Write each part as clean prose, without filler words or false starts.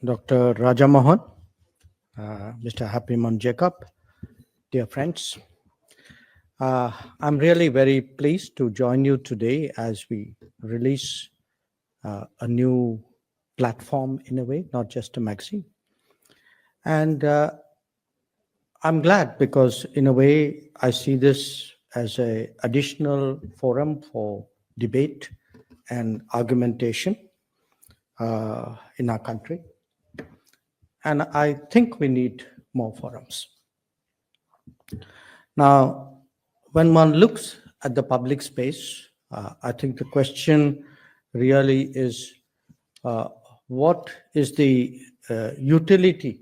Dr. Raja Mohan, Mr. Happy Mon Jacob, dear friends. I'm really very pleased to join you today as we release a new platform in a way, not just a magazine. And I'm glad because in a way I see this as an additional forum for debate and argumentation in our country. And I think we need more forums. Now, when one looks at the public space, I think the question really is what is the utility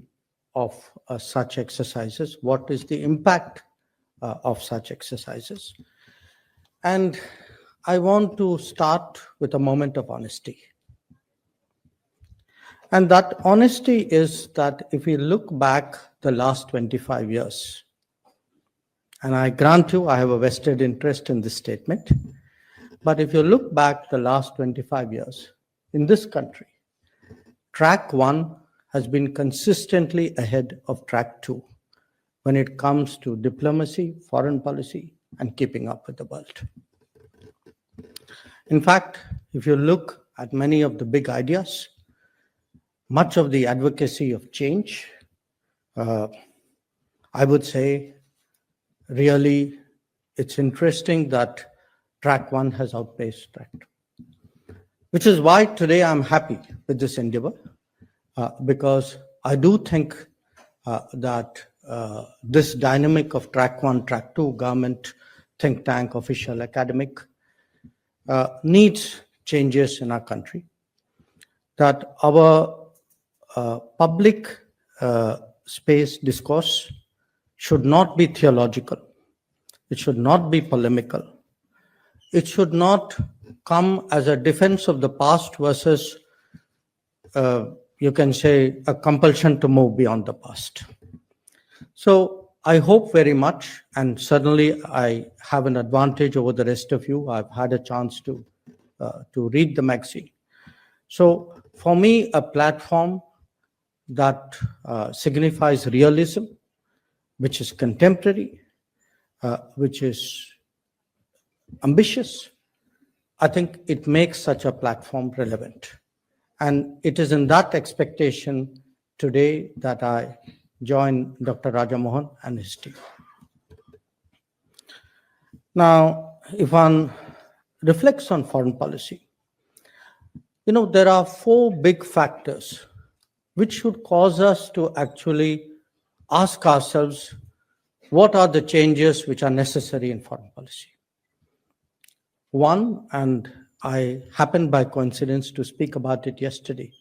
of such exercises? What is the impact of such exercises? And I want to start with a moment of honesty. And that honesty is that if we look back the last 25 years, and I grant you, I have a vested interest in this statement. But if you look back the last 25 years, in this country, track 1 has been consistently ahead of track 2 when it comes to diplomacy, foreign policy, and keeping up with the world. In fact, if you look at many of the big ideas, much of the advocacy of change, I would say, really, it's interesting that track 1 has outpaced track 2, which is why today I'm happy with this endeavor, because I do think that this dynamic of track 1, track 2, government, think tank, official, academic, needs changes in our country, that our public space discourse should not be theological. It should not be polemical. It should not come as a defense of the past versus, you can say, a compulsion to move beyond the past. So I hope very much, and certainly I have an advantage over the rest of you. I've had a chance to read the magazine. So for me, a platform that signifies realism, which is contemporary, which is ambitious, I think it makes such a platform relevant. And it is in that expectation today that I join Dr. Raja Mohan and his team. Now, if one reflects on foreign policy, there are 4 big factors which should cause us to actually ask ourselves, what are the changes which are necessary in foreign policy? One, and I happened by coincidence to speak about it yesterday.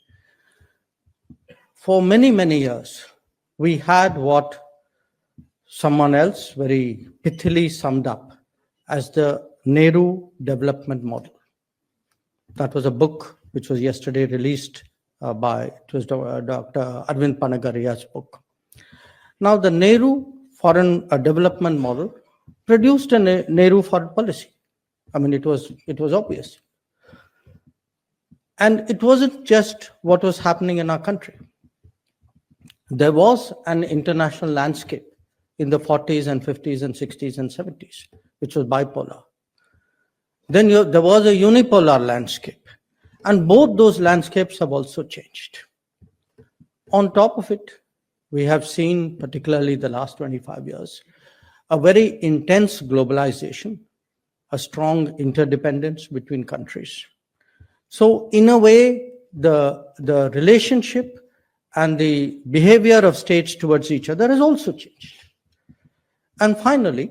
For many, many years, we had what someone else very pithily summed up as the Nehru development model. That was a book which was yesterday released it was Dr. Arvind Panagaria's book. Now, the Nehru foreign development model produced a Nehru foreign policy. I mean, it was obvious. And it wasn't just what was happening in our country. There was an international landscape in the 40s and 50s and 60s and 70s, which was bipolar. Then there was a unipolar landscape. And both those landscapes have also changed. On top of it, we have seen, particularly the last 25 years, a very intense globalization, a strong interdependence between countries. So in a way, the relationship and the behavior of states towards each other has also changed. And finally,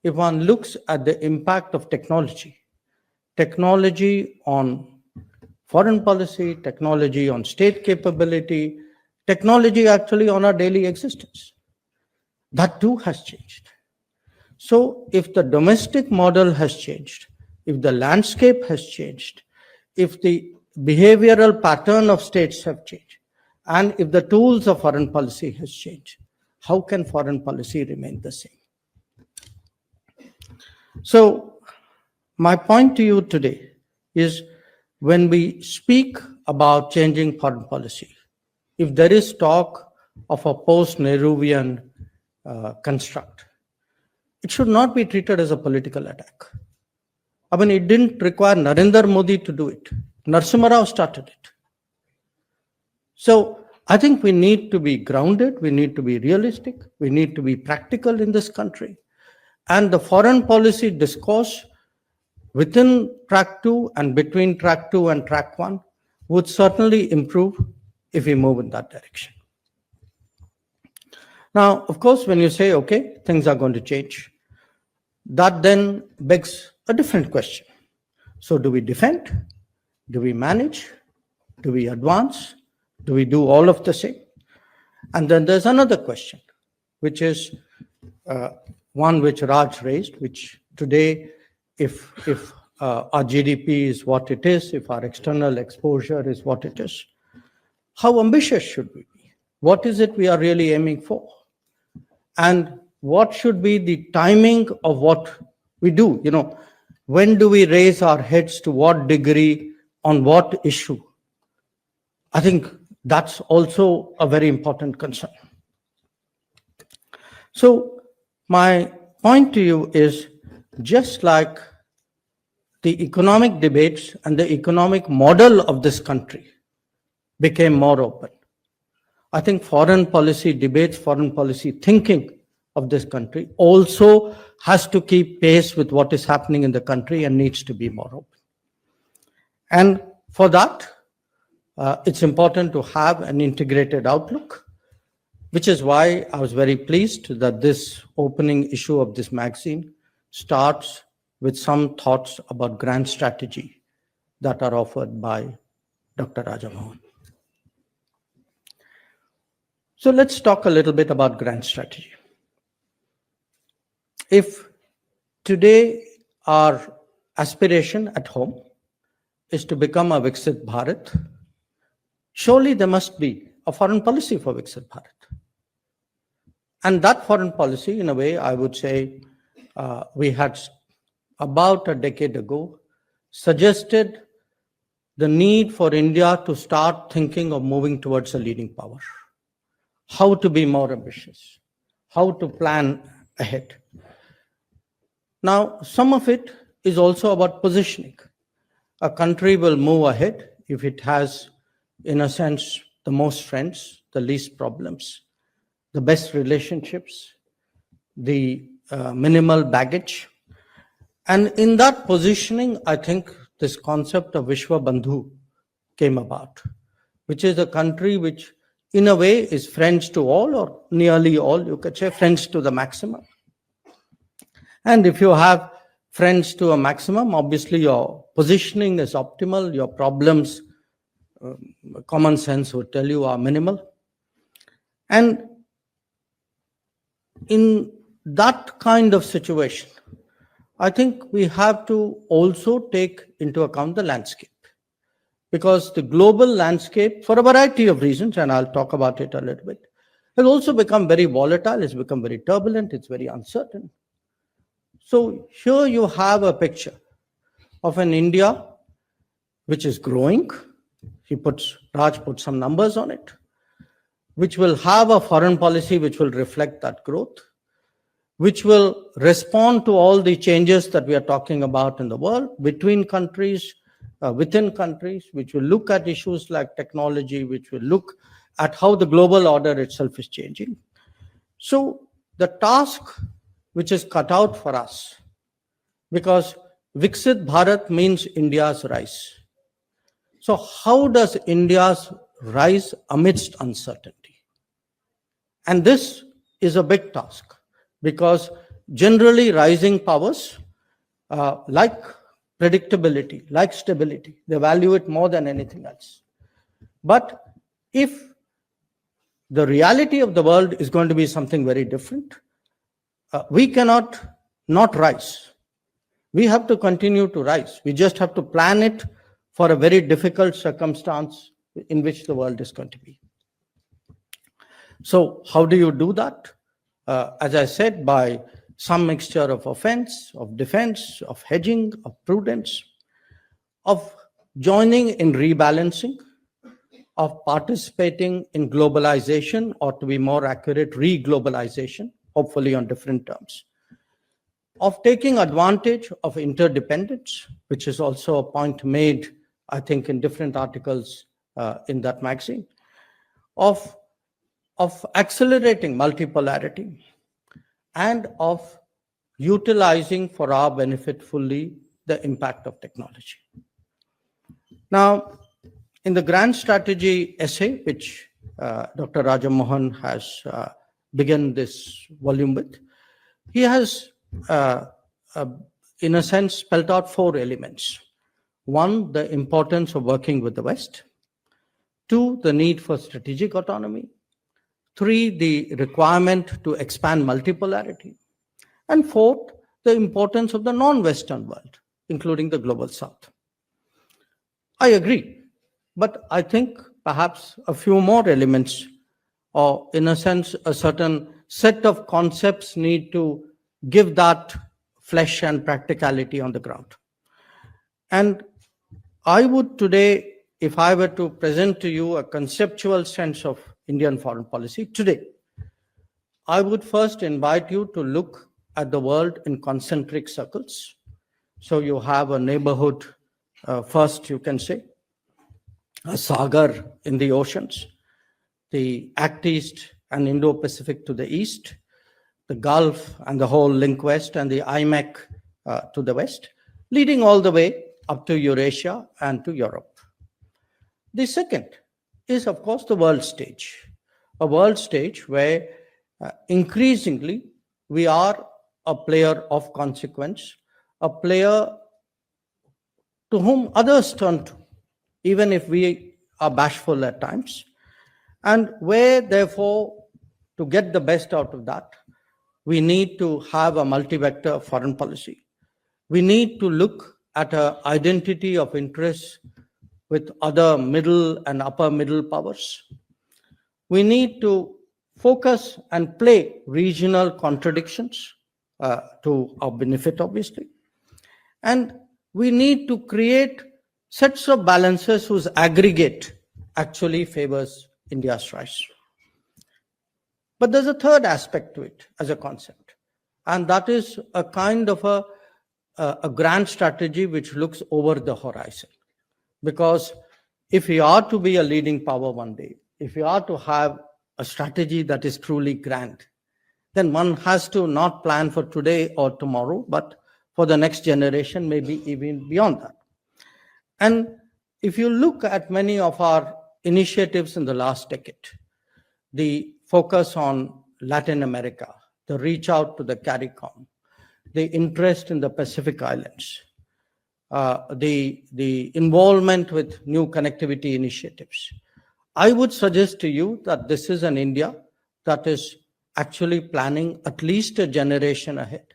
if one looks at the impact of technology on foreign policy, technology on state capability, technology actually on our daily existence, that too has changed. So if the domestic model has changed, if the landscape has changed, if the behavioral pattern of states have changed, and if the tools of foreign policy has changed, how can foreign policy remain the same? So my point to you today is, when we speak about changing foreign policy, if there is talk of a post-Nehruvian construct, it should not be treated as a political attack. I mean, it didn't require Narendra Modi to do it. Narasimha Rao started it. So I think we need to be grounded, we need to be realistic, we need to be practical in this country. And the foreign policy discourse within track 2 and between track 2 and track 1 would certainly improve if we move in that direction. Now, of course, when you say, okay, things are going to change, that then begs a different question. So do we defend? Do we manage? Do we advance? Do we do all of the same? And then there's another question, which is one which Raj raised, which today, if our GDP is what it is, if our external exposure is what it is, how ambitious should we be? What is it we are really aiming for? And what should be the timing of what we do? You know, when do we raise our heads, to what degree, on what issue? I think that's also a very important concern. So my point to you is, just like the economic debates and the economic model of this country became more open, I think foreign policy debates, foreign policy thinking of this country also has to keep pace with what is happening in the country and needs to be more open. And for that, it's important to have an integrated outlook, which is why I was very pleased that this opening issue of this magazine starts with some thoughts about grand strategy that are offered by Dr. Rajamohan. So let's talk a little bit about grand strategy. If today our aspiration at home is to become a Viksit Bharat, surely there must be a foreign policy for Viksit Bharat. And that foreign policy, in a way, I would say, we had about a decade ago suggested the need for India to start thinking of moving towards a leading power, how to be more ambitious, how to plan ahead. Now, some of it is also about positioning. A country will move ahead if it has, in a sense, the most friends, the least problems, the best relationships, the minimal baggage. And in that positioning, I think this concept of Vishwa Bandhu came about, which is a country which, in a way, is friends to all, or nearly all, you could say, friends to the maximum. And if you have friends to a maximum, obviously your positioning is optimal, your problems, common sense would tell you, are minimal. And in that kind of situation, I think we have to also take into account the landscape, because the global landscape, for a variety of reasons, and I'll talk about it a little bit, has also become very volatile, it's become very turbulent, it's very uncertain. So here you have a picture of an India which is growing. Raj put some numbers on it, which will have a foreign policy which will reflect that growth, which will respond to all the changes that we are talking about in the world, between countries, within countries, which will look at issues like technology, which will look at how the global order itself is changing. So the task which is cut out for us, because Viksit Bharat means India's rise. So how does India's rise amidst uncertainty? And this is a big task, because generally rising powers like predictability, like stability, they value it more than anything else. But if the reality of the world is going to be something very different, we cannot not rise. We have to continue to rise. We just have to plan it for a very difficult circumstance in which the world is going to be. So how do you do that? As I said, by some mixture of offense, of defense, of hedging, of prudence, of joining in rebalancing, of participating in globalization, or to be more accurate, re-globalization, hopefully on different terms, of taking advantage of interdependence, which is also a point made, I think, in different articles in that magazine, of accelerating multipolarity, and of utilizing for our benefit fully the impact of technology. Now, in the grand strategy essay, which Dr. Raja Mohan has begun this volume with, he has, in a sense, spelled out 4 elements. 1, the importance of working with the West. 2, the need for strategic autonomy. 3, the requirement to expand multipolarity. And 4th, the importance of the non-Western world, including the global South. I agree, but I think perhaps a few more elements, or in a sense, a certain set of concepts need to give that flesh and practicality on the ground. And I would today, if I were to present to you a conceptual sense of Indian foreign policy today, I would first invite you to look at the world in concentric circles. So you have a neighborhood first, you can say, a sagar in the oceans, the Act East and Indo-Pacific to the east, the Gulf and the whole link west, and the IMEC to the west, leading all the way up to Eurasia and to Europe. The second is, of course, the world stage, a world stage where increasingly we are a player of consequence, a player to whom others turn to, even if we are bashful at times, and where, therefore, to get the best out of that, we need to have a multi-vector foreign policy. We need to look at an identity of interests with other middle and upper middle powers. We need to focus and play regional contradictions to our benefit, obviously. And we need to create sets of balances whose aggregate actually favors India's rise. But there's a third aspect to it as a concept, and that is a kind of a grand strategy which looks over the horizon. Because if we are to be a leading power one day, if we are to have a strategy that is truly grand, then one has to not plan for today or tomorrow, but for the next generation, maybe even beyond that. And if you look at many of our initiatives in the last decade, the focus on Latin America, the reach out to the CARICOM, the interest in the Pacific Islands, the involvement with new connectivity initiatives, I would suggest to you that this is an India that is actually planning at least a generation ahead,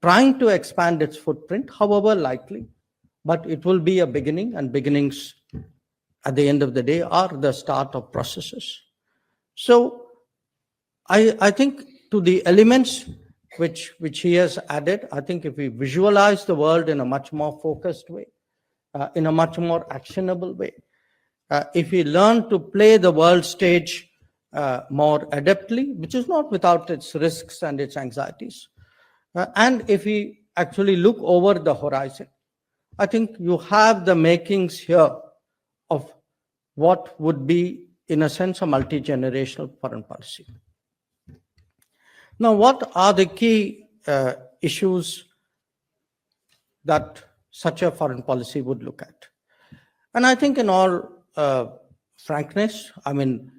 trying to expand its footprint, however likely, but it will be a beginning, and beginnings at the end of the day are the start of processes. So I think to the elements which he has added, I think if we visualize the world in a much more focused way, in a much more actionable way, if we learn to play the world stage more adeptly, which is not without its risks and its anxieties, and if we actually look over the horizon, I think you have the makings here of what would be, in a sense, a multi-generational foreign policy. Now, what are the key issues that such a foreign policy would look at? And I think in all frankness, I mean,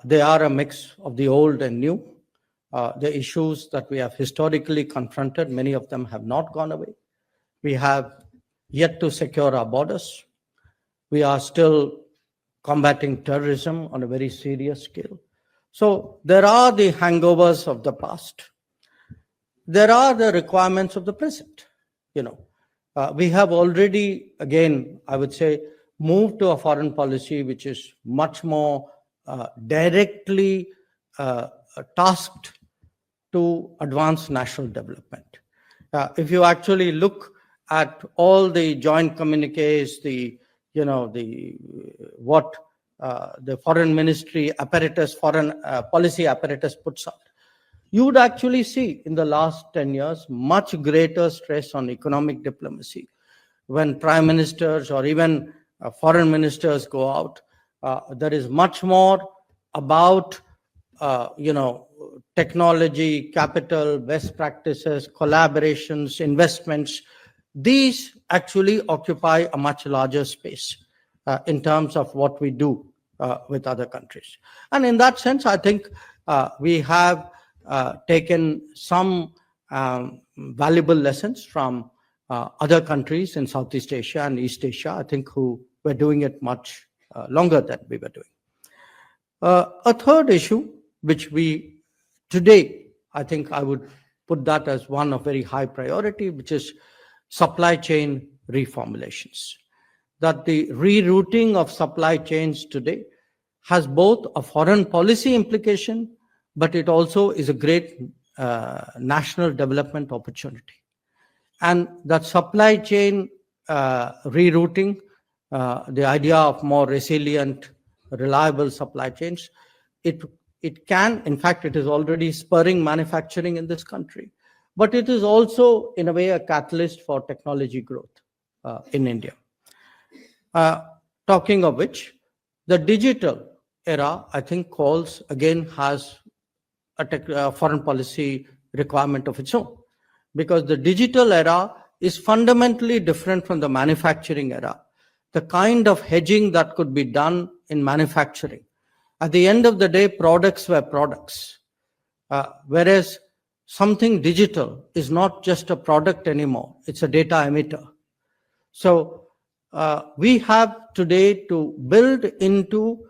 they are a mix of the old and new. The issues that we have historically confronted, many of them have not gone away. We have yet to secure our borders. We are still combating terrorism on a very serious scale. So there are the hangovers of the past. There are the requirements of the present. We have already, again, I would say, moved to a foreign policy which is much more directly tasked to advance national development. If you actually look at all the joint communiques, what the foreign ministry apparatus, foreign policy apparatus puts out, you would actually see in the last 10 years much greater stress on economic diplomacy. When prime ministers or even foreign ministers go out, there is much more about technology, capital, best practices, collaborations, investments. These actually occupy a much larger space in terms of what we do with other countries. And in that sense, I think we have taken some valuable lessons from other countries in Southeast Asia and East Asia, I think, who were doing it much longer than we were doing. A third issue, which we today, I think I would put that as one of very high priority, which is supply chain reformulations. That the rerouting of supply chains today has both a foreign policy implication, but it also is a great national development opportunity. And that supply chain rerouting, the idea of more resilient, reliable supply chains, it can, in fact, it is already spurring manufacturing in this country, but it is also, in a way, a catalyst for technology growth in India. Talking of which, the digital era, I think, has a foreign policy requirement of its own, because the digital era is fundamentally different from the manufacturing era. The kind of hedging that could be done in manufacturing, at the end of the day, products were products, whereas something digital is not just a product anymore, it's a data emitter. So we have today to build into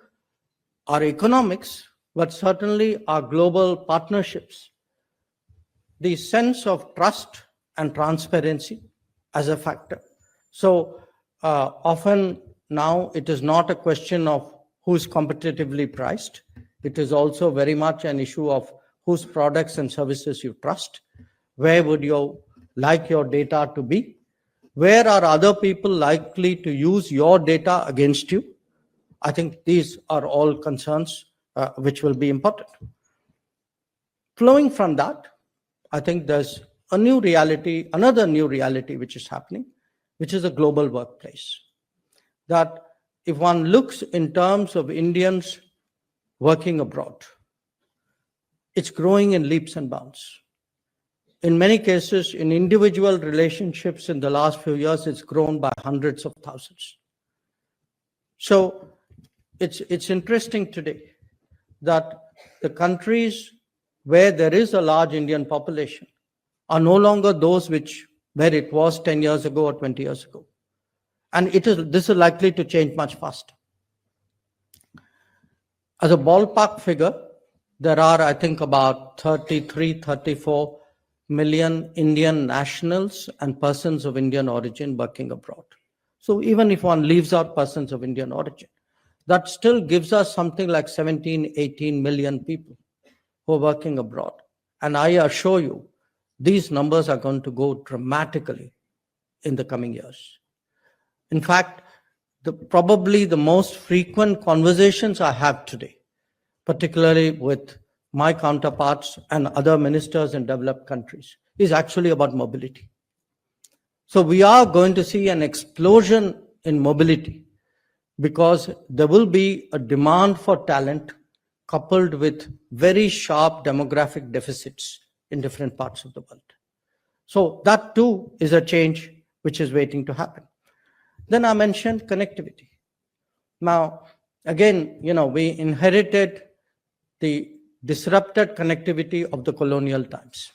our economics, but certainly our global partnerships, the sense of trust and transparency as a factor. So often now it is not a question of who's competitively priced. It is also very much an issue of whose products and services you trust. Where would you like your data to be? Where are other people likely to use your data against you? I think these are all concerns which will be important. Flowing from that, I think there's a new reality, another new reality which is happening, which is a global workplace. That if one looks in terms of Indians working abroad, it's growing in leaps and bounds. In many cases, in individual relationships in the last few years, it's grown by hundreds of thousands. So it's interesting today that the countries where there is a large Indian population are no longer those where it was 10 years ago or 20 years ago. And this is likely to change much faster. As a ballpark figure, there are, I think, about 33, 34 million Indian nationals and persons of Indian origin working abroad. So even if one leaves out persons of Indian origin, that still gives us something like 17, 18 million people who are working abroad. And I assure you, these numbers are going to go dramatically in the coming years. In fact, probably the most frequent conversations I have today, particularly with my counterparts and other ministers in developed countries, is actually about mobility. So we are going to see an explosion in mobility because there will be a demand for talent coupled with very sharp demographic deficits in different parts of the world. So that too is a change which is waiting to happen. Then I mentioned connectivity. Now, again, we inherited the disrupted connectivity of the colonial times.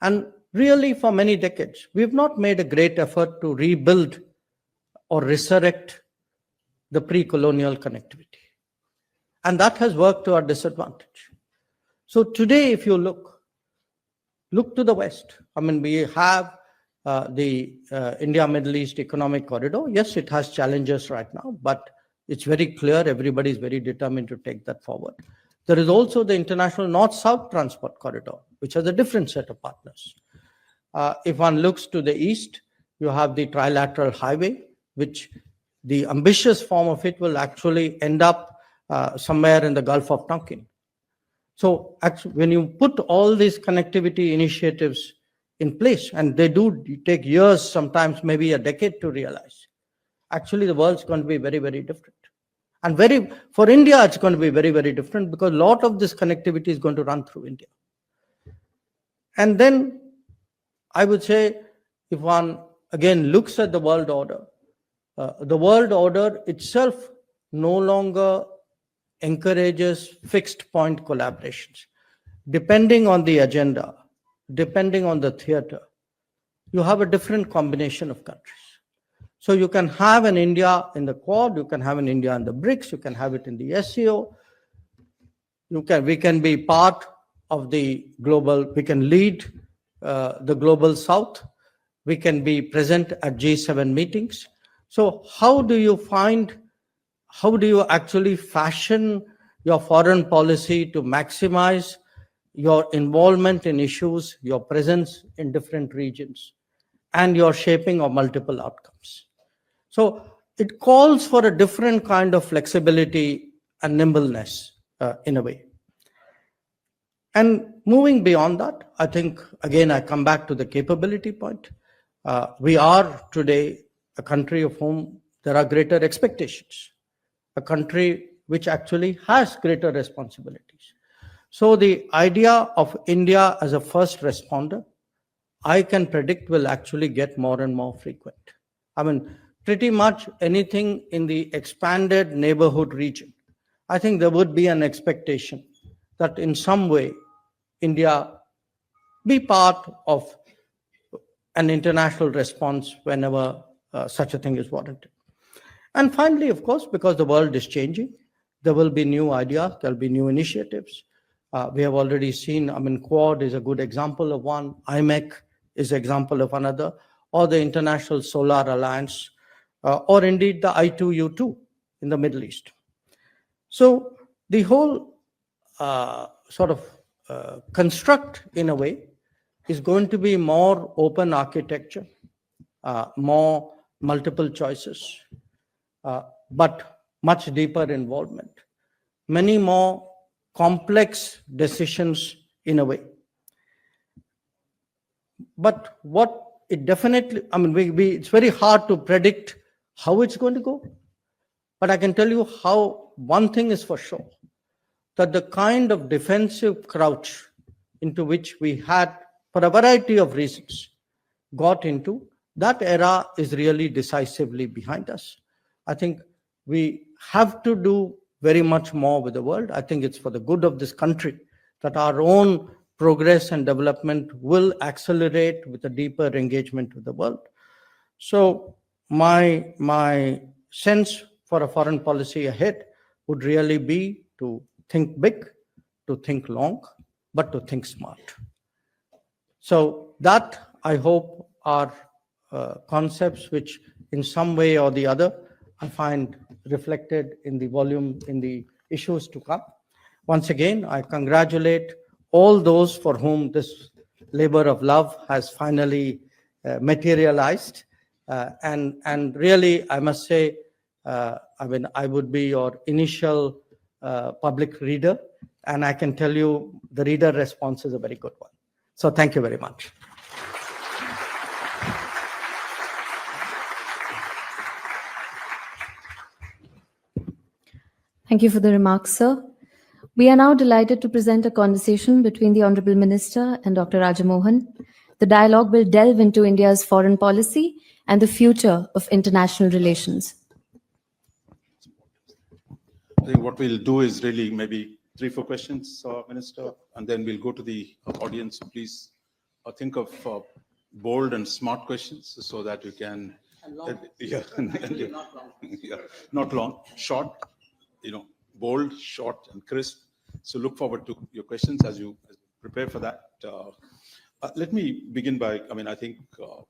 And really, for many decades, we have not made a great effort to rebuild or resurrect the pre-colonial connectivity. And that has worked to our disadvantage. So today, if you look to the West. I mean, we have the India-Middle East Economic Corridor. Yes, it has challenges right now, but it's very clear everybody is very determined to take that forward. There is also the International North-South Transport Corridor, which has a different set of partners. If one looks to the east, you have the Trilateral Highway, which the ambitious form of it will actually end up somewhere in the Gulf of Tonkin. So actually, when you put all these connectivity initiatives in place, and they do take years, sometimes maybe a decade to realize, actually the world's going to be very, very different. And for India, it's going to be very, very different, because a lot of this connectivity is going to run through India. And then I would say, if one again looks at the world order itself no longer encourages fixed point collaborations. Depending on the agenda, depending on the theater, you have a different combination of countries. So you can have an India in the Quad, you can have an India in the BRICS, you can have it in the SCO. We can be part of the global, we can lead the global South. We can be present at G7 meetings. So how do you actually fashion your foreign policy to maximize your involvement in issues, your presence in different regions, and your shaping of multiple outcomes? So it calls for a different kind of flexibility and nimbleness in a way. And moving beyond that, I think, again, I come back to the capability point. We are today a country of whom there are greater expectations, a country which actually has greater responsibilities. So the idea of India as a first responder, I can predict, will actually get more and more frequent. I mean, pretty much anything in the expanded neighborhood region, I think there would be an expectation that in some way India be part of an international response whenever such a thing is warranted. And finally, of course, because the world is changing, there will be new ideas, there will be new initiatives. We have already seen, I mean, Quad is a good example of one, IMEC is an example of another, or the International Solar Alliance, or indeed the I2U2 in the Middle East. So the whole sort of construct, in a way, is going to be more open architecture, more multiple choices, but much deeper involvement, many more complex decisions in a way. But what it definitely, I mean, it's very hard to predict how it's going to go. But I can tell you how one thing is for sure, that the kind of defensive crouch into which we had, for a variety of reasons, got into, that era is really decisively behind us. I think we have to do very much more with the world. I think it's for the good of this country that our own progress and development will accelerate with a deeper engagement with the world. So my sense for a foreign policy ahead would really be to think big, to think long, but to think smart. So that, I hope, are concepts which in some way or the other I find reflected in the volume, in the issues to come. Once again, I congratulate all those for whom this labor of love has finally materialized. And really, I must say, I mean, I would be your initial public reader, and I can tell you the reader response is a very good one. So thank you very much. Thank you for the remarks, sir. We are now delighted to present a conversation between the Honorable Minister and Dr. Rajamohan. The dialogue will delve into India's foreign policy and the future of international relations. I think what we'll do is really maybe 3-4 questions, Minister, and then we'll go to the audience. Please think of bold and smart questions so that you can... not long, short, bold, short, and crisp. So look forward to your questions as you prepare for that. Let me begin by, I think, why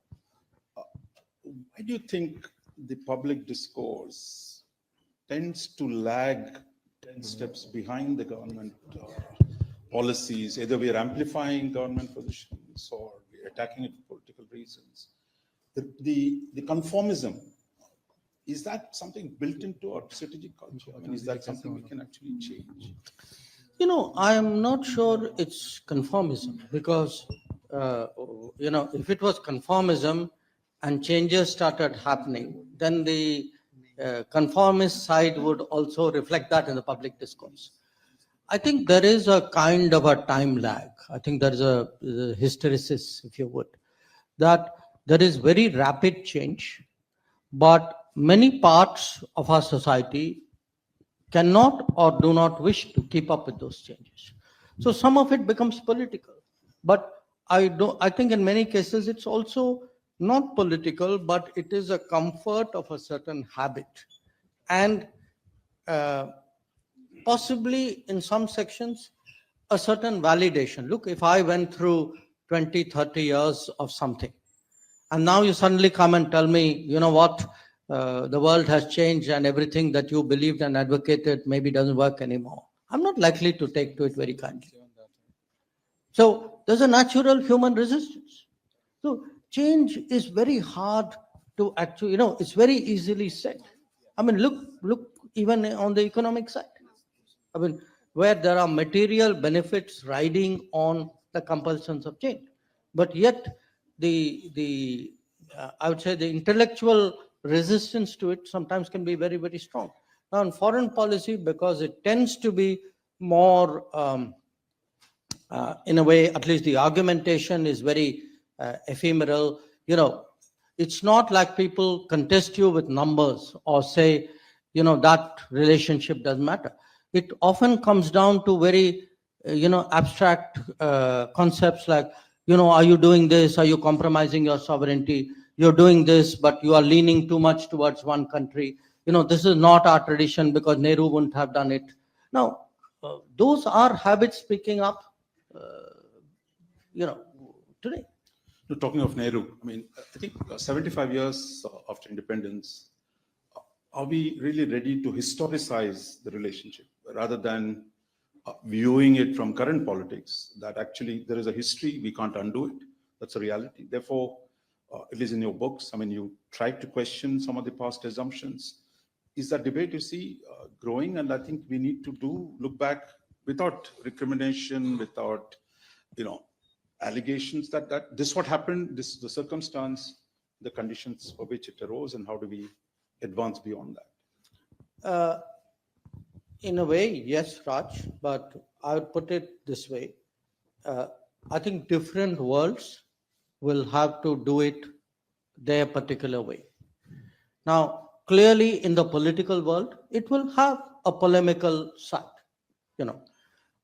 do you think the public discourse tends to lag 10 steps behind the government policies? Either we are amplifying government positions or we are attacking it for political reasons. The conformism Is that something built into our strategic culture? I mean, is that something we can actually change? I am not sure it's conformism because, if it was conformism and changes started happening, then the conformist side would also reflect that in the public discourse. I think there is a kind of a time lag. I think there is a hysteresis, if you would, that there is very rapid change, but many parts of our society cannot or do not wish to keep up with those changes. So some of it becomes political, but I think in many cases it's also not political, but it is a comfort of a certain habit, and possibly in some sections a certain validation. Look, if I went through 20, 30 years of something, and now you suddenly come and tell me, you know what, the world has changed and everything that you believed and advocated maybe doesn't work anymore, I'm not likely to take to it very kindly. So there's a natural human resistance. So change is very hard to actually, it's very easily said. I mean, look even on the economic side. I mean, where there are material benefits riding on the compulsions of change, but yet the I would say the intellectual resistance to it sometimes can be very, very strong. Now, in foreign policy, because it tends to be more, in a way, at least the argumentation is very ephemeral. It's not like people contest you with numbers or say, that relationship doesn't matter. It often comes down to very, abstract concepts like, are you doing this? Are you compromising your sovereignty? You're doing this, but you are leaning too much towards one country. This is not our tradition because Nehru wouldn't have done it. Now, those are habits picking up, today. Talking of Nehru, I mean, I think 75 years after independence, are we really ready to historicize the relationship rather than viewing it from current politics, that actually there is a history, we can't undo it. That's a reality. Therefore, at least in your books, I mean, you try to question some of the past assumptions. Is that debate, you see, growing? And I think we need to look back without recrimination, without, allegations that this what happened, this is the circumstance, the conditions for which it arose, and how do we advance beyond that? In a way, yes, Raj, but I would put it this way. I think different worlds will have to do it their particular way. Now, clearly in the political world, it will have a polemical side,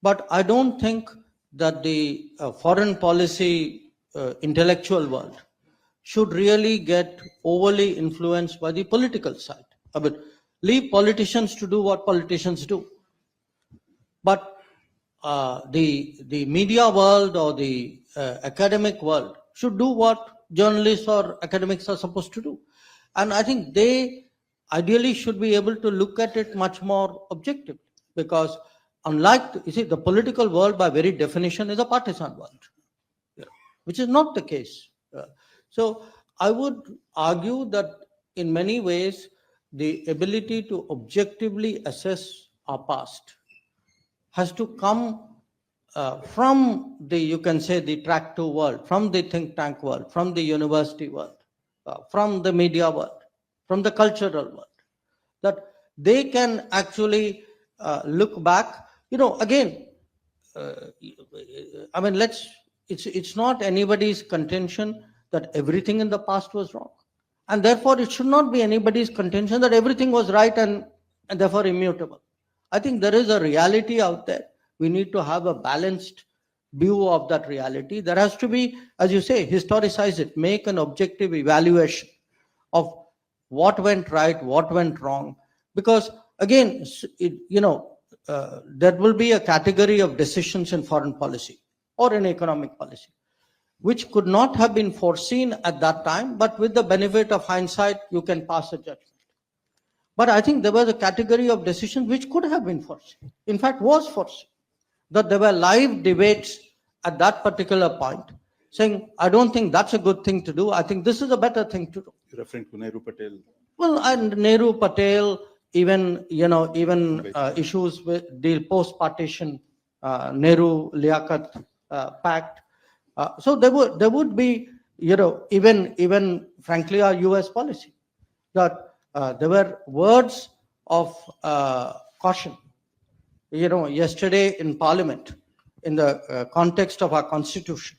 but I don't think that the foreign policy intellectual world should really get overly influenced by the political side. I mean, leave politicians to do what politicians do. But the media world or the academic world should do what journalists or academics are supposed to do. And I think they ideally should be able to look at it much more objectively, because unlike, the political world by very definition is a partisan world, which is not the case. So I would argue that in many ways, the ability to objectively assess our past has to come from the, you can say, the track two world, from the think tank world, from the university world, from the media world, from the cultural world, that they can actually look back. Again, I mean, it's not anybody's contention that everything in the past was wrong. And therefore, it should not be anybody's contention that everything was right and therefore immutable. I think there is a reality out there. We need to have a balanced view of that reality. There has to be, as you say, historicize it, make an objective evaluation of what went right, what went wrong. Because again, there will be a category of decisions in foreign policy or in economic policy which could not have been foreseen at that time, but with the benefit of hindsight, you can pass a judgment. But I think there was a category of decisions which could have been foreseen, in fact was foreseen, that there were live debates at that particular point saying, I don't think that's a good thing to do, I think this is a better thing to do. You're referring to Nehru Patel Well, and Nehru, Patel, even, issues with the post-partition Nehru Liaquat Pact. So there would be, even frankly, our US policy, that there were words of caution. Yesterday in Parliament, in the context of our Constitution,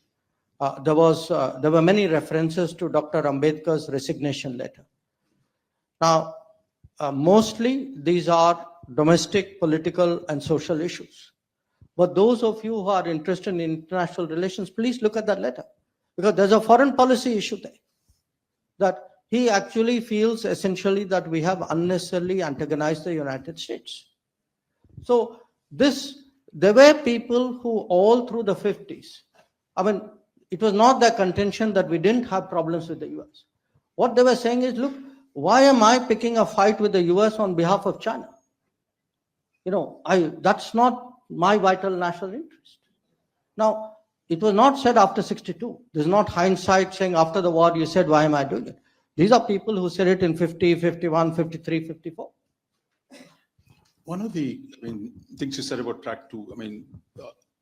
there were many references to Dr. Ambedkar's resignation letter. Now, mostly these are domestic, political, and social issues. But those of you who are interested in international relations, please look at that letter, because there's a foreign policy issue there, that he actually feels essentially that we have unnecessarily antagonized the United States. So there were people who all through the 50s, it was not their contention that we didn't have problems with the US. What they were saying is, look, why am I picking a fight with the US on behalf of China? That's not my vital national interest. Now, it was not said after 62. There's not hindsight saying after the war you said, why am I doing it? These are people who said it in 50, 51, 53, 54. One of the things you said about track 2,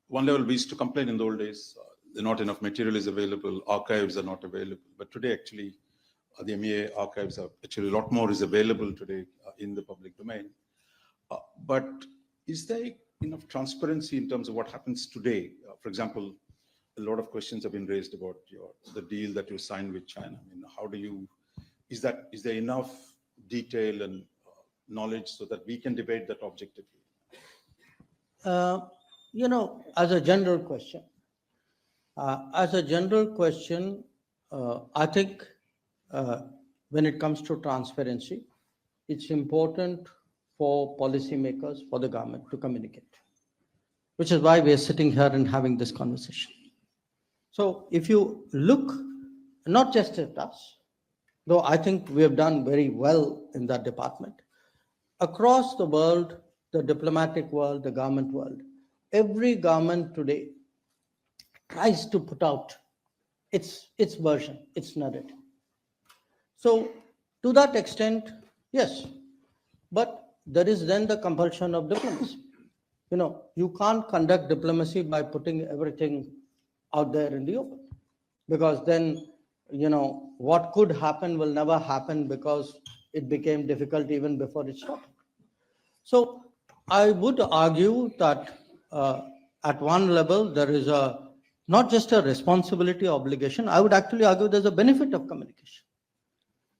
one level we used to complain in the old days, not enough material is available, archives are not available. But today, actually, the MEA archives are actually a lot more is available today in the public domain. But is there enough transparency in terms of what happens today? For example, a lot of questions have been raised about the deal that you signed with China. Is there enough detail and knowledge so that we can debate that objectively? As a general question, I think when it comes to transparency, it's important for policymakers, for the government to communicate, which is why we are sitting here and having this conversation. So if you look, not just at us, though I think we have done very well in that department, across the world, the diplomatic world, the government world, every government today tries to put out its version, its narrative. So to that extent, yes, but there is then the compulsion of diplomacy. You can't conduct diplomacy by putting everything out there in the open, because then, what could happen will never happen, because it became difficult even before it started. So I would argue that at one level, there is not just a responsibility obligation, I would actually argue there's a benefit of communication.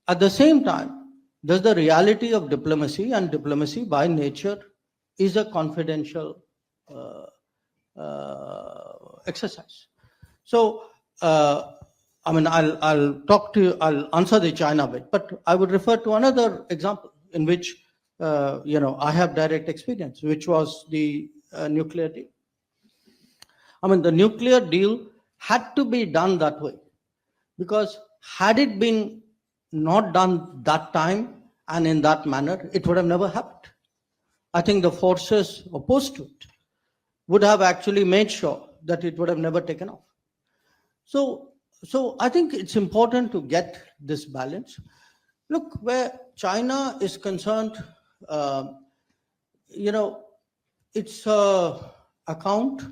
At the same time, there's the reality of diplomacy, and diplomacy by nature is a confidential exercise. So, I'll talk to you, I'll answer the China bit, but I would refer to another example in which, I have direct experience, which was the nuclear deal. The nuclear deal had to be done that way, because had it been not done that time and in that manner, it would have never happened. I think the forces opposed to it would have actually made sure that it would have never taken off. So I think it's important to get this balance. Look, where China is concerned, it's an account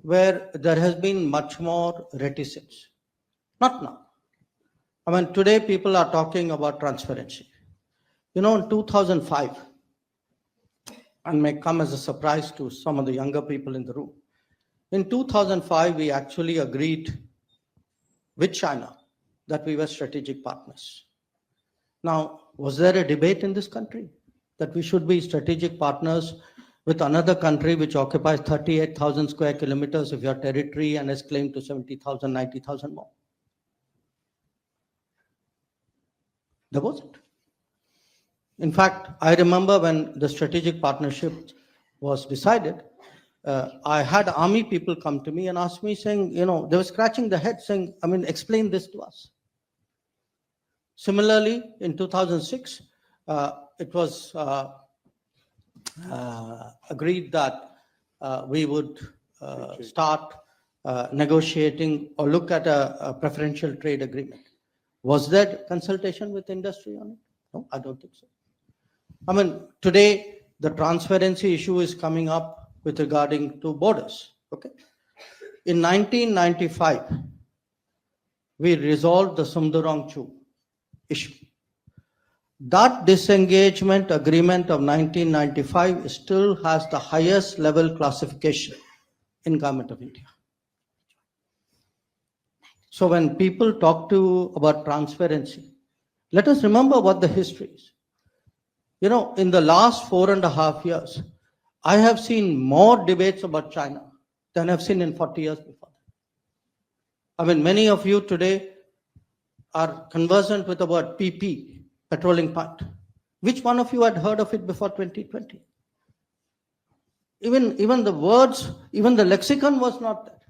where there has been much more reticence. Not now. Today people are talking about transparency. In 2005, and may come as a surprise to some of the younger people in the room, in 2005, we actually agreed with China that we were strategic partners. Now, was there a debate in this country that we should be strategic partners with another country which occupies 38,000 square kilometers of your territory and has claimed to 70,000, 90,000 more? There wasn't. In fact, I remember when the strategic partnership was decided, I had army people come to me and ask me saying, they were scratching their head saying, explain this to us. Similarly, in 2006, it was agreed that we would start negotiating or look at a preferential trade agreement. Was there consultation with industry on it? No, I don't think so. I mean, today, the transparency issue is coming up with regarding to borders. Okay. In 1995, we resolved the Sundarangchu issue. That disengagement agreement of 1995 still has the highest level classification in Government of India. So when people talk to about transparency, let us remember what the history is. You know, in the last 4.5 years, I have seen more debates about China than I've seen in 40 years before. I mean, many of you today are conversant with the word PP, patrolling point. Which one of you had heard of it before 2020? Even the words, even the lexicon was not there.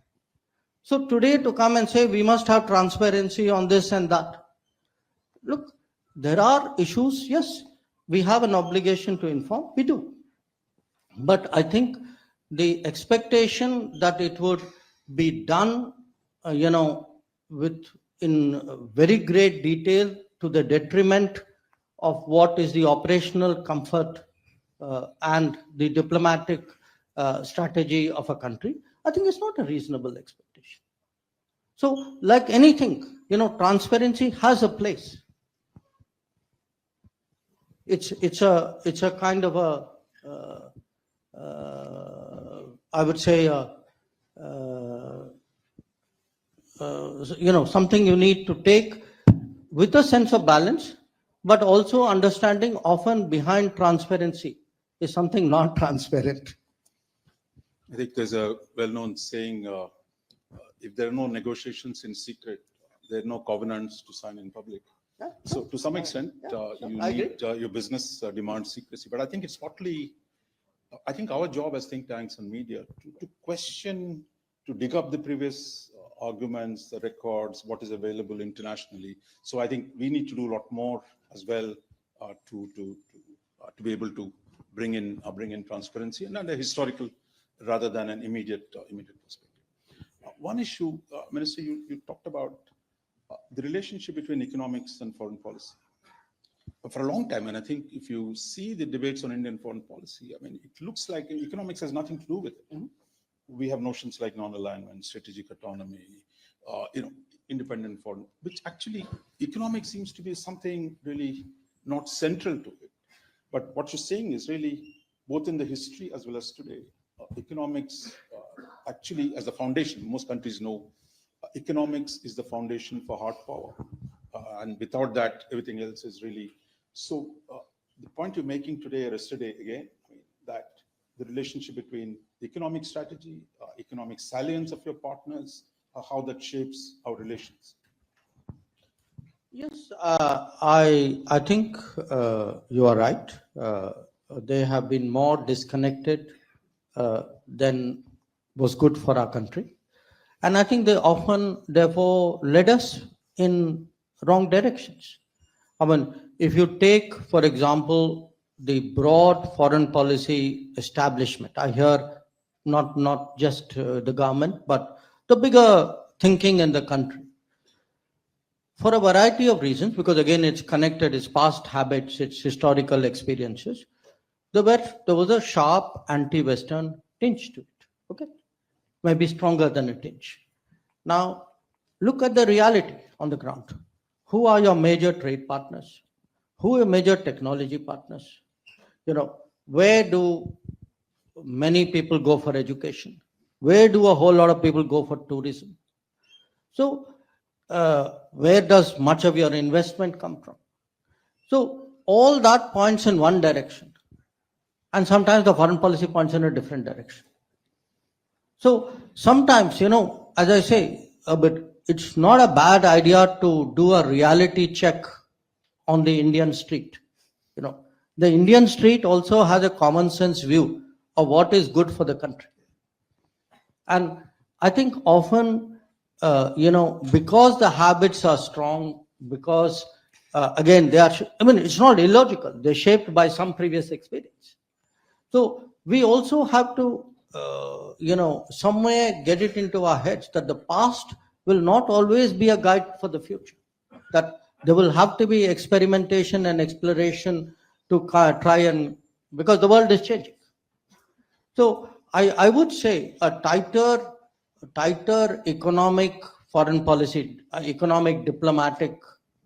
So today to come and say we must have transparency on this and that. Look, there are issues, yes, we have an obligation to inform, we do. But I think the expectation that it would be done, with in very great detail to the detriment of what is the operational comfort and the diplomatic strategy of a country, I think it's not a reasonable expectation. So, like anything, transparency has a place. It's a kind of a I would say something you need to take with a sense of balance, but also understanding often behind transparency is something non-transparent. I think there's a well-known saying, if there are no negotiations in secret, there are no covenants to sign in public. Yeah, so to some extent, you I need your business demands secrecy. But I think it's partly, I think our job as think tanks and media to question, to dig up the previous arguments, the records, what is available internationally. So I think we need to do a lot more as well to be able to bring in transparency and a historical rather than an immediate perspective. One issue, Minister, you talked about the relationship between economics and foreign policy. For a long time, and I think if you see the debates on Indian foreign policy, I mean, it looks like economics has nothing to do with it. Mm-hmm. We have notions like non-alignment, strategic autonomy, independent foreign, which actually economics seems to be something really not central to it. But what you're saying is really both in the history as well as today, economics actually as a foundation. Most countries know economics is the foundation for hard power, and without that, everything else is really. So the point you're making today or yesterday again, that the relationship between economic strategy, economic salience of your partners, how that shapes our relations. Yes, I think you are right. They have been more disconnected than was good for our country. And I think they often, therefore, led us in wrong directions. I mean, if you take, for example, the broad foreign policy establishment, I hear not just the government, but the bigger thinking in the country. For a variety of reasons, because again, it's connected, its past habits, its historical experiences, there was a sharp anti-Western tinge to it. Okay, maybe stronger than a tinge. Now, look at the reality on the ground. Who are your major trade partners? Who are your major technology partners? Where do many people go for education? Where do a whole lot of people go for tourism? So, where does much of your investment come from? So, all that points in one direction. And sometimes the foreign policy points in a different direction. So, sometimes, as I say, it's not a bad idea to do a reality check on the Indian street. The Indian street also has a common sense view of what is good for the country. And I think often, because the habits are strong, because again, it's not illogical. They're shaped by some previous experience. So we also have to, somewhere get it into our heads that the past will not always be a guide for the future. That There will have to be experimentation and exploration to try and, because the world is changing. So I would say a tighter economic foreign policy, economic diplomatic,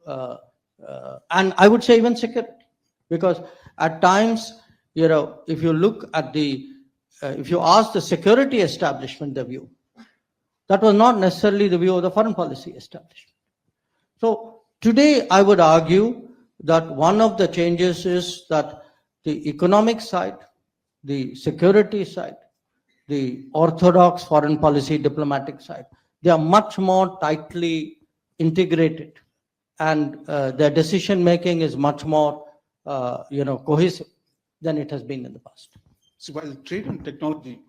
and I would say even security, because at times, if you look at if you ask the security establishment the view, that was not necessarily the view of the foreign policy establishment. So today I would argue that one of the changes is that the economic side, the security side, the orthodox foreign policy diplomatic side, they are much more tightly integrated, and their decision making is much more cohesive than it has been in the past. So while trade and technology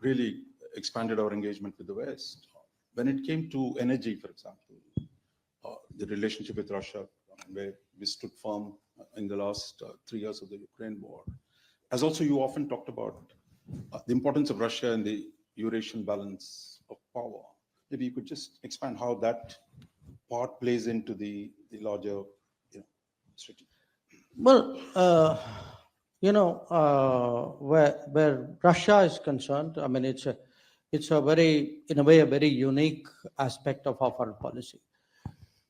really expanded our engagement with the West, when it came to energy, for example, the relationship with Russia, where we stood firm in the last 3 years of the Ukraine war, as also you often talked about the importance of Russia and the Eurasian balance of power. Maybe you could just expand how that part plays into the larger strategy. Well, where Russia is concerned, I mean, it's a very, in a way, a very unique aspect of our foreign policy.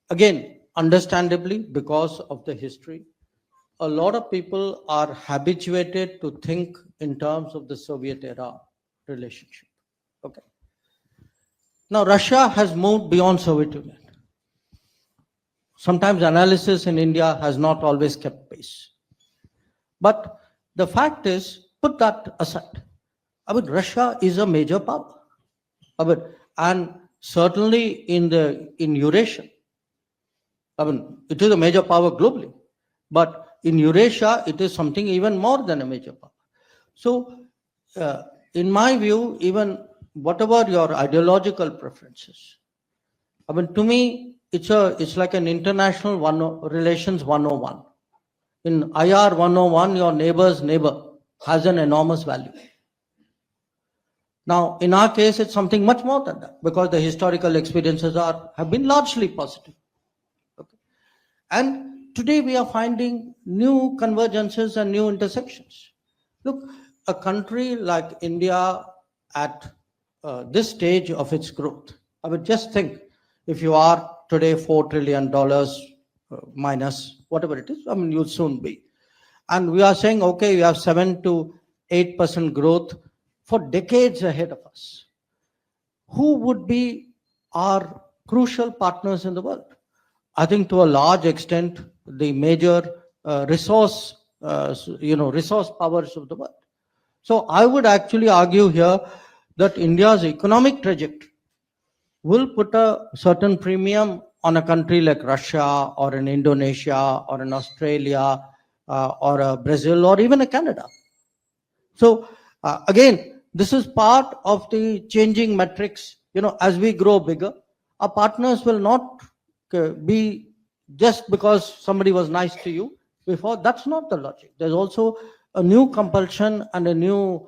Again, understandably, because of the history, a lot of people are habituated to think in terms of the Soviet era relationship. Okay. Now, Russia has moved beyond Soviet Union. Sometimes analysis in India has not always kept pace. But the fact is, put that aside. I mean, Russia is a major power. I mean, and certainly in Eurasia, I mean, it is a major power globally, but in Eurasia, it is something even more than a major power. So, in my view, even whatever your ideological preferences, I mean, to me, it's like an international relations 101. In IR 101, your neighbor's neighbor has an enormous value. Now, in our case, it's something much more than that, because the historical experiences have been largely positive. Okay. And today we are finding new convergences and new intersections. Look, a country like India at this stage of its growth, I would just think, if you are today $4 trillion minus whatever it is, I mean, you'll soon be. And we are saying, okay, we have 7 to 8% growth for decades ahead of us. Who would be our crucial partners in the world? I think to a large extent, the major resource powers of the world. So I would actually argue here that India's economic trajectory will put a certain premium on a country like Russia or in Indonesia or in Australia or a Brazil or even a Canada. So again, this is part of the changing metrics. As we grow bigger, our partners will not be just because somebody was nice to you before. That's not the logic. There's also a new compulsion and a new,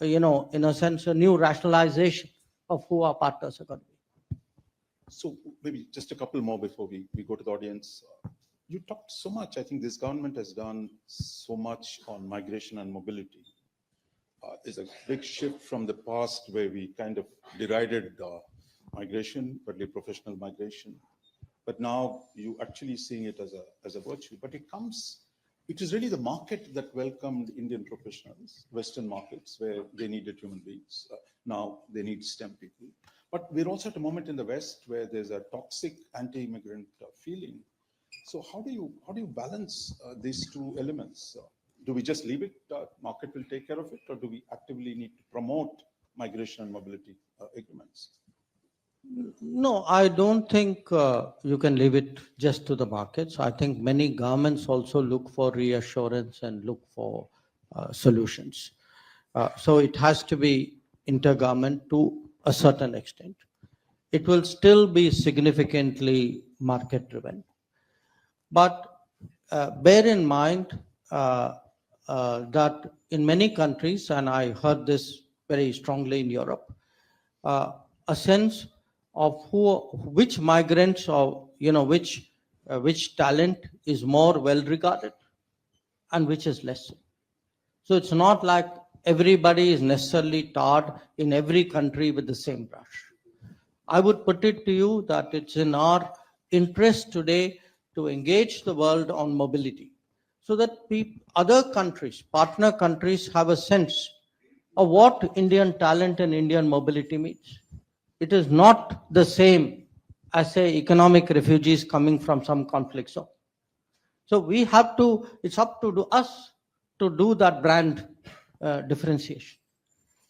in a sense, a new rationalization of who our partners are going to be. So maybe just a couple more before we go to the audience. You talked so much. I think this government has done so much on migration and mobility. There's a big shift from the past where we kind of derided migration, particularly professional migration. But now you actually seeing it as a virtue. But it is really the market that welcomed Indian professionals, Western markets, where they needed human beings. Now they need STEM people. But we're also at a moment in the West where there's a toxic anti-immigrant feeling. So how do you balance these two elements? Do we just leave it, market will take care of it, or do we actively need to promote migration and mobility agreements? No, I don't think you can leave it just to the markets. I think many governments also look for reassurance and look for solutions. So it has to be intergovernment to a certain extent. It will still be significantly market driven. But bear in mind that in many countries, and I heard this very strongly in Europe, a sense of which migrants or which which talent is more well regarded and which is less so. So it's not like everybody is necessarily tarred in every country with the same brush. I would put it to you that it's in our interest today to engage the world on mobility so that other countries, partner countries, have a sense of what Indian talent and Indian mobility means. It is not the same as, say, economic refugees coming from some conflict zone. So we have to, it's up to us to do that brand differentiation.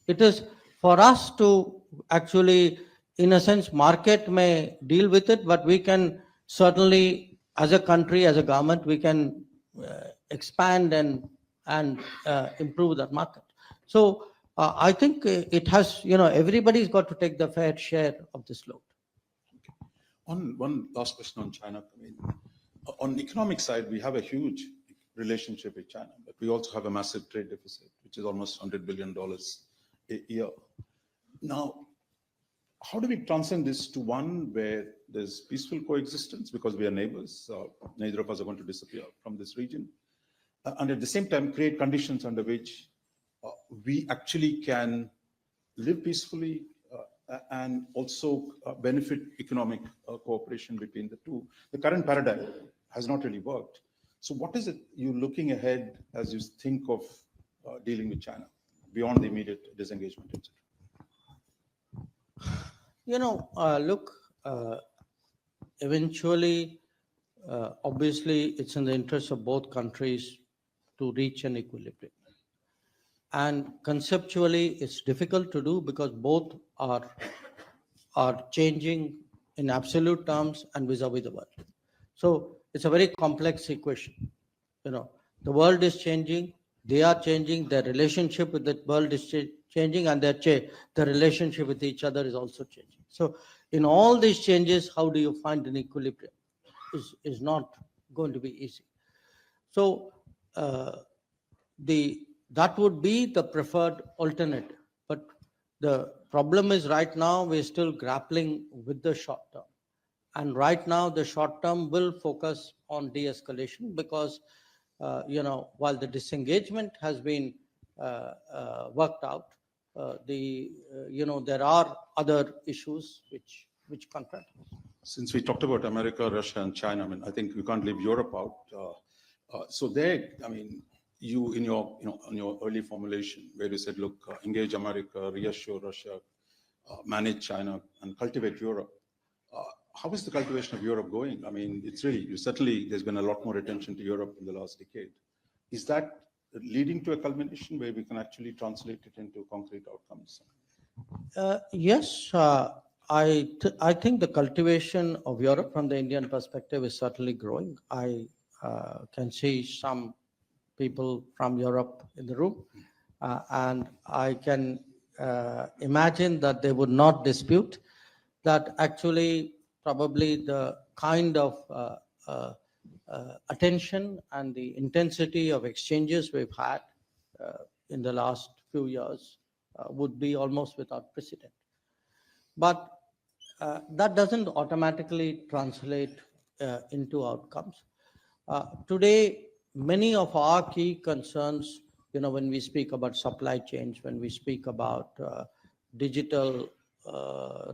It is for us to actually, in a sense, market may deal with it, but we can certainly, as a country, as a government, we can expand and improve that market. So I think it has, everybody's got to take the fair share of this load. One last question on China. I mean, on the economic side, we have a huge relationship with China, but we also have a massive trade deficit, which is almost $100 billion a year. Now, how do we transcend this to one where there's peaceful coexistence because we are neighbors? Neither of us are going to disappear from this region. And at the same time, create conditions under which we actually can live peacefully and also benefit economic cooperation between the two. The current paradigm has not really worked. So what is it you're looking ahead as you think of dealing with China beyond the immediate disengagement, etc.? Look, eventually, obviously, it's in the interest of both countries to reach an equilibrium. And conceptually, it's difficult to do because both are changing in absolute terms and vis-a-vis the world. So it's a very complex equation. The world is changing, they are changing, their relationship with the world is changing, and the relationship with each other is also changing. So in all these changes, how do you find an equilibrium is not going to be easy. So that would be the preferred alternative. But the problem is right now we're still grappling with the short term. And right now the short term will focus on de-escalation because, while the disengagement has been worked out, there are other issues which confront us. Since we talked about America, Russia, and China, I mean, I think we can't leave Europe out. So there, I mean, you in your on your early formulation where you said, look, engage America, reassure Russia, manage China, and cultivate Europe. How is the cultivation of Europe going? I mean, it's really, certainly there's been a lot more attention to Europe in the last decade. Is that leading to a culmination where we can actually translate it into concrete outcomes? Yes, I think the cultivation of Europe from the Indian perspective is certainly growing. I can see some people from Europe in the room, and I can imagine that they would not dispute that actually probably the kind of attention and the intensity of exchanges we've had in the last few years would be almost without precedent. But that doesn't automatically translate into outcomes. Today, many of our key concerns, when we speak about supply chains, when we speak about digital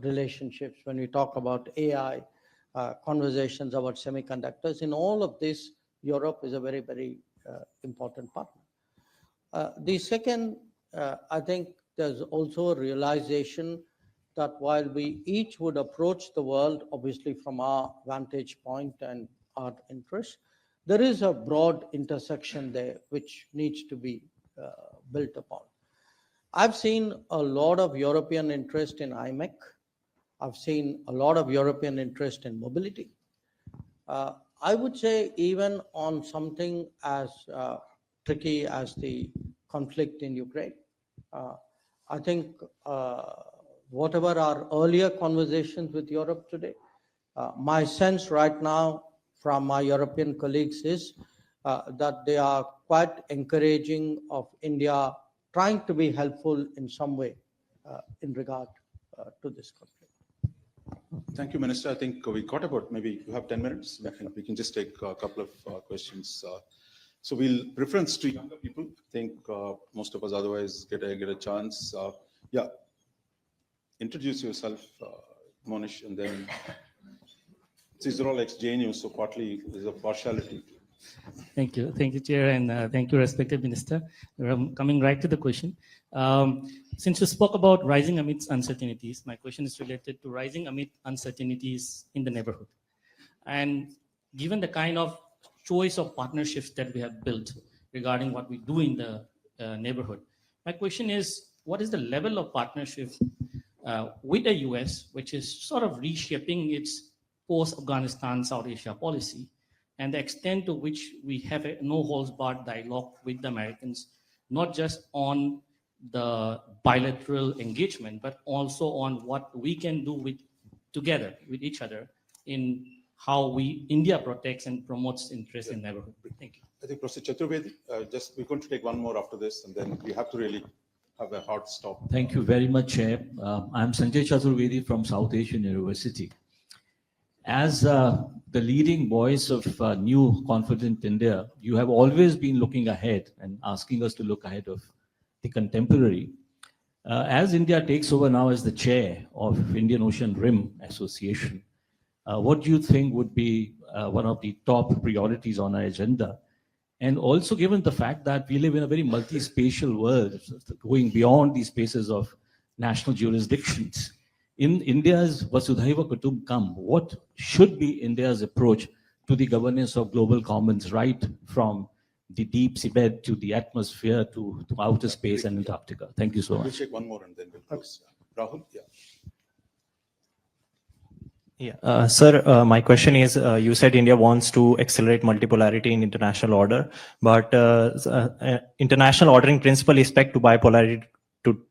relationships, when we talk about AI, conversations about semiconductors, in all of this, Europe is a very, very important partner. The second, I think there's also a realization that while we each would approach the world, obviously from our vantage point and our interests, there is a broad intersection there which needs to be built upon. I've seen a lot of European interest in IMEC. I've seen a lot of European interest in mobility. I would say even on something as tricky as the conflict in Ukraine, I think whatever our earlier conversations with Europe today, my sense right now from my European colleagues is that they are quite encouraging of India trying to be helpful in some way in regard to this conflict. Thank you, Minister. I think we got about, maybe you have 10 minutes. We can just take a couple of questions. So we'll preference to younger people. I think most of us otherwise get a chance. Yeah, introduce yourself, Monish, and then these are all ex-JNU, so partly there's a partiality. Thank you, Chair, and thank you, respected Minister. Coming right to the question. Since you spoke about rising amidst uncertainties, my question is related to rising amid uncertainties in the neighborhood. And given the kind of choice of partnerships that we have built regarding what we do in the neighborhood, my question is, what is the level of partnership with the US, which is sort of reshaping its post-Afghanistan South Asia policy, and the extent to which we have a no-holds-barred dialogue with the Americans, not just on the bilateral engagement, but also on what we can do together with each other in how India protects and promotes interests in neighborhood. Thank you. I think Professor Chaturvedi, we're going to take one more after this, and then we have to really have a hard stop. Thank you very much, Chair. I'm Sanjay Chaturvedi from South Asian University. As the leading voice of new confident India, you have always been looking ahead and asking us to look ahead of the contemporary. As India takes over now as the chair of Indian Ocean Rim Association, what do you think would be one of the top priorities on our agenda? And also given the fact that we live in a very multi-spatial world, going beyond the spaces of national jurisdictions, in India's Vasudhaiva Kutumbakam, what should be India's approach to the governance of global commons, right from the deep seabed to the atmosphere to outer space and Antarctica? Thank you so much. We'll take one more and then we'll close. Rahul, yeah. Yeah, sir, my question is, you said India wants to accelerate multipolarity in international order, but international ordering principle is pegged to bipolarity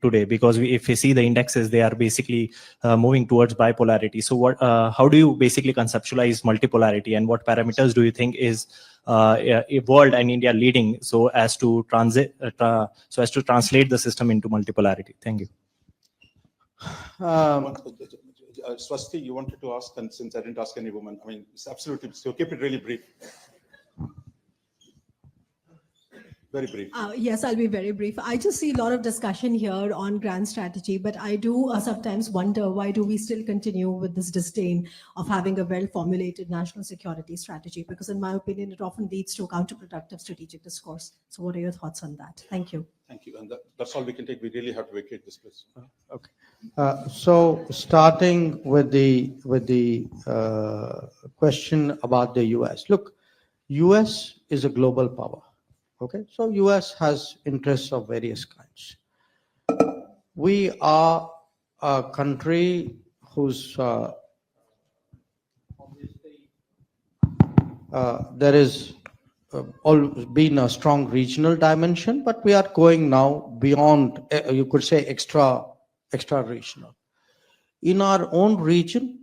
today, because if we see the indexes, they are basically moving towards bipolarity. So what, how do you basically conceptualize multipolarity, and what parameters do you think is a world and India leading so as to translate the system into multipolarity? Thank you. Swasti, you wanted to ask, and since I didn't ask any woman, I mean, it's absolutely, so keep it really brief. Very brief. Yes, I'll be very brief. I just see a lot of discussion here on grand strategy, but I do sometimes wonder, why do we still continue with this disdain of having a well-formulated national security strategy? Because in my opinion, it often leads to counterproductive strategic discourse. So what are your thoughts on that? Thank you. Thank you. And that's all we can take. We really have to vacate this place. Okay. So starting with the question about the US. Look, US is a global power. Okay, so US has interests of various kinds. We are a country whose there is always been a strong regional dimension, but we are going now beyond, you could say, extra regional. In our own region,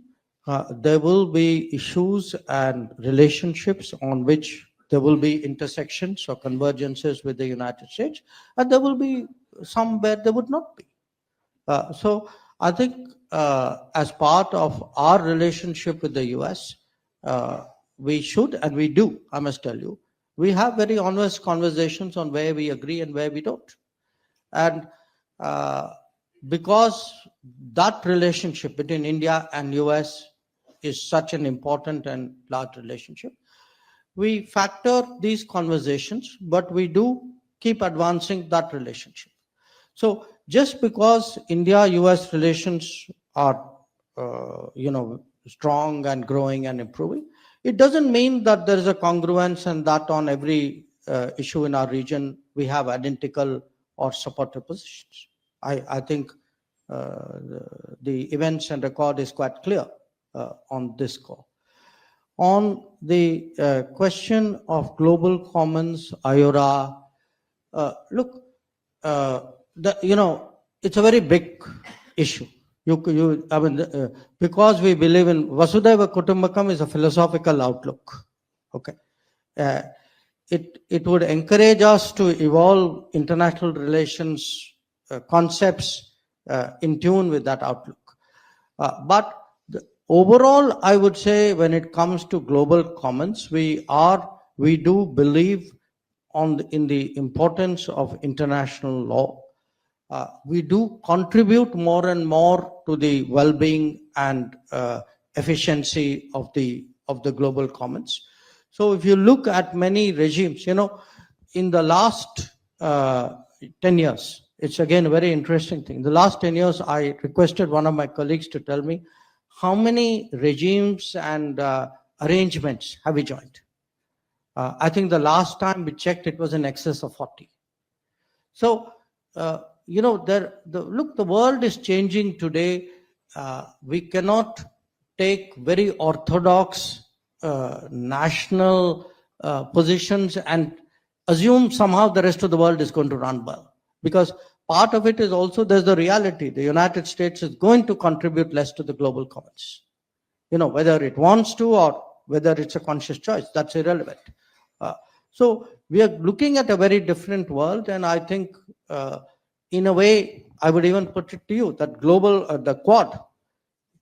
there will be issues and relationships on which there will be intersections or convergences with the United States, and there will be some where there would not be. So I think as part of our relationship with the US, we should, and we do, I must tell you, we have very honest conversations on where we agree and where we don't. And because that relationship between India and US is such an important and large relationship, we factor these conversations, but we do keep advancing that relationship. So just because India-US relations are, strong and growing and improving, it doesn't mean that there is a congruence and that on every issue in our region we have identical or supportive positions. I think the events and record is quite clear on this call. On the question of global commons, IORA, look, it's a very big issue. Because we believe in Vasudhaiva Kutumbakam is a philosophical outlook. Okay, it would encourage us to evolve international relations concepts in tune with that outlook. But overall, I would say when it comes to global commons, we do believe in the importance of international law. We do contribute more and more to the well-being and efficiency of the global commons. So if you look at many regimes, in the last 10 years, it's again a very interesting thing. The last 10 years, I requested one of my colleagues to tell me how many regimes and arrangements have we joined. I think the last time we checked, it was in excess of 40. So, look, the world is changing today. We cannot take very orthodox national positions and assume somehow the rest of the world is going to run well. Because part of it is also there's the reality. The United States is going to contribute less to the global commons. Whether it wants to or whether it's a conscious choice, that's irrelevant. So we are looking at a very different world, and I think in a way, I would even put it to you that the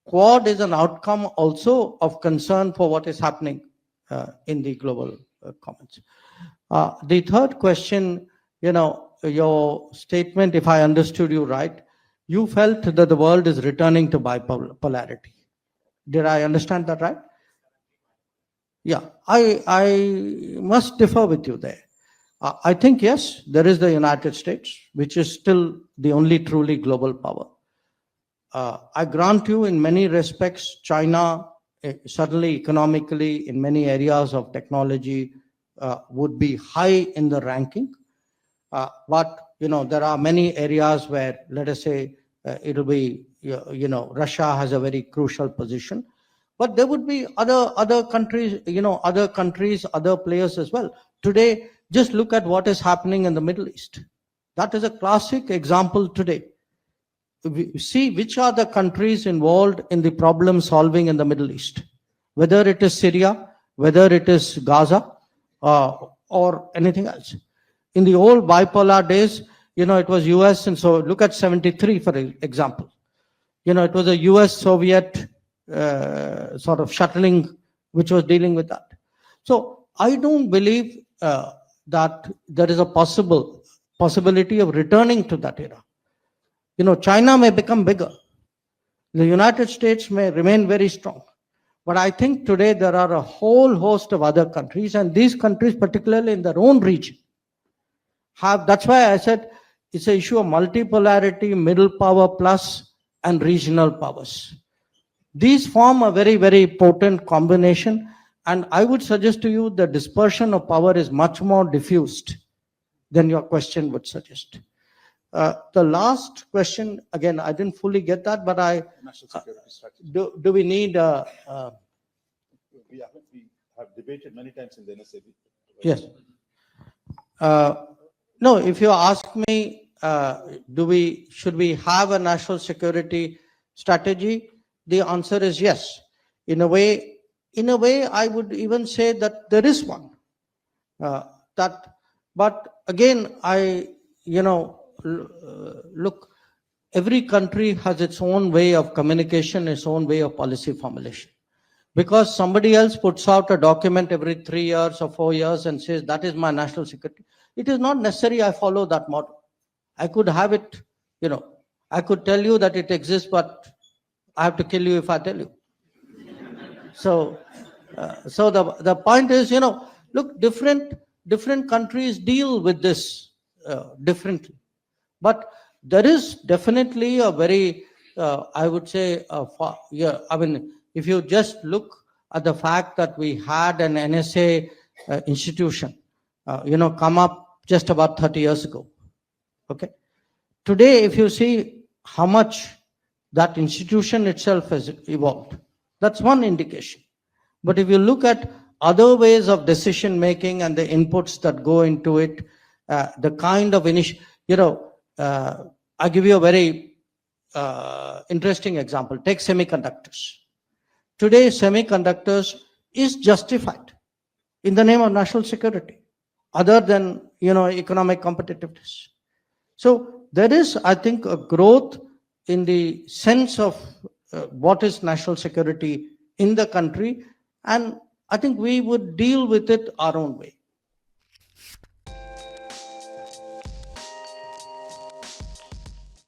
Quad is an outcome also of concern for what is happening in the global commons. The third question, your statement, if I understood you right, you felt that the world is returning to bipolarity. Did I understand that right? Yeah, I must differ with you there. I think, yes, there is the United States, which is still the only truly global power. I grant you in many respects, China, certainly economically, in many areas of technology, would be high in the ranking. But, there are many areas where, let us say, it'll be, Russia has a very crucial position. But there would be other countries, other players as well. Today, just look at what is happening in the Middle East. That is a classic example today. We see which are the countries involved in the problem solving in the Middle East, whether it is Syria, whether it is Gaza, or anything else. In the old bipolar days, it was US, and so look at 73, for example. It was a US-Soviet sort of shuttling which was dealing with that. So I don't believe that there is a possibility of returning to that era. China may become bigger. The United States may remain very strong. But I think today there are a whole host of other countries, and these countries, particularly in their own region, that's why I said it's an issue of multipolarity, middle power plus, and regional powers. These form a very, very potent combination, and I would suggest to you the dispersion of power is much more diffused than your question would suggest. The last question, again, I didn't fully get that, but National security strategy. do we need We have debated many times in the NSAB. yes. No, if you ask me, should we have a national security strategy? The answer is yes. In a way, I would even say that there is one. But again, look, every country has its own way of communication, its own way of policy formulation. Because somebody else puts out a document every 3 years or 4 years and says, that is my national security. It is not necessary I follow that model. I could have it, I could tell you that it exists, but I have to kill you if I tell you. So the point is, look, different countries deal with this differently. But there is definitely a very, I would say, if you just look at the fact that we had an NSA institution, come up just about 30 years ago. Okay. Today, if you see how much that institution itself has evolved, that's one indication. But if you look at other ways of decision making and the inputs that go into it, the kind of I'll give you a very interesting example. Take semiconductors. Today, semiconductors is justified in the name of national security, other than economic competitiveness. So there is, I think, a growth in the sense of what is national security in the country, and I think we would deal with it our own way.